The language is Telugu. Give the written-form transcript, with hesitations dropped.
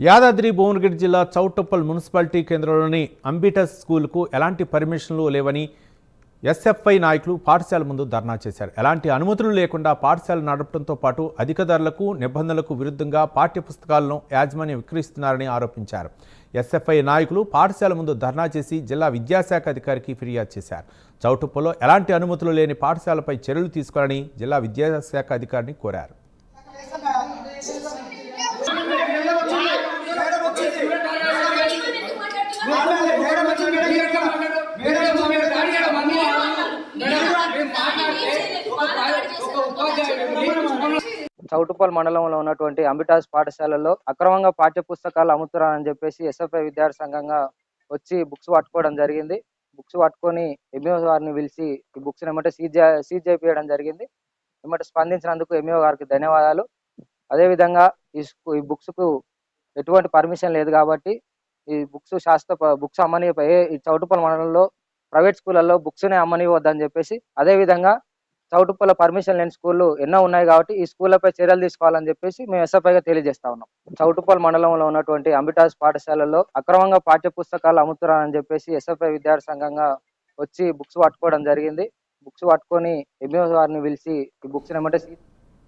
యాదాద్రి భువనగిరి జిల్లా చౌటుప్పల్ మున్సిపాలిటీ కేంద్రంలోని అంబిటస్ స్కూల్కు ఎలాంటి పర్మిషన్లు లేవని ఎస్ఎఫ్ఐ నాయకులు పాఠశాల ముందు ధర్నా చేశారు. ఎలాంటి అనుమతులు లేకుండా పాఠశాల నడపడంతో పాటు అధిక ధరలకు నిబంధనలకు విరుద్ధంగా పాఠ్యపుస్తకాలను యాజమాన్యం విక్రయిస్తున్నారని ఆరోపించారు. ఎస్ఎఫ్ఐ నాయకులు పాఠశాల ముందు ధర్నా చేసి జిల్లా విద్యాశాఖ అధికారికి ఫిర్యాదు చేశారు. చౌటుప్పల్లో ఎలాంటి అనుమతులు లేని పాఠశాలపై చర్యలు తీసుకోవాలని జిల్లా విద్యాశాఖ అధికారిని కోరారు. చౌటుప్పల్ మండలంలో ఉన్నటువంటి అంబిటాస్ పాఠశాలలో అక్రమంగా పాఠ్య పుస్తకాలు అమ్ముతున్నారని చెప్పేసి ఎస్ఎఫ్ఐ విద్యార్థి సంఘంగా వచ్చి బుక్స్ పట్టుకోవడం జరిగింది. బుక్స్ పట్టుకొని ఎంఈఓ గారిని పిలిచి ఈ బుక్స్ ఏమంటే సీజ్ చేయించడం జరిగింది. ఏమంటే స్పందించినందుకు ఎంఈఓ గారికి ధన్యవాదాలు. అదేవిధంగా ఈ బుక్స్ కు ఎటువంటి పర్మిషన్ లేదు కాబట్టి ఈ బుక్స్ అమ్మనిపై ఈ చౌటుప్పల్ మండలంలో ప్రైవేట్ స్కూళ్ళల్లో బుక్స్నే అమ్మనివద్దని చెప్పేసి, అదేవిధంగా చౌటుప్పల పర్మిషన్ లేని స్కూళ్ళు ఎన్నో ఉన్నాయి కాబట్టి ఈ స్కూళ్లపై చర్యలు తీసుకోవాలని చెప్పేసి మేము ఎస్ఎఫ్ఐగా తెలియజేస్తా ఉన్నాం. చౌటుప్పల్ మండలంలో ఉన్నటువంటి అంబిటాస్ పాఠశాలలో అక్రమంగా పాఠ్య పుస్తకాలు అమ్ముతున్నారని చెప్పేసి ఎస్ఎఫ్ఐ విద్యార్థి సంఘంగా వచ్చి బుక్స్ పట్టుకోవడం జరిగింది. బుక్స్ పట్టుకొని ఎంఈఓ గారిని పిలిచి ఈ బుక్స్ ఏమంటే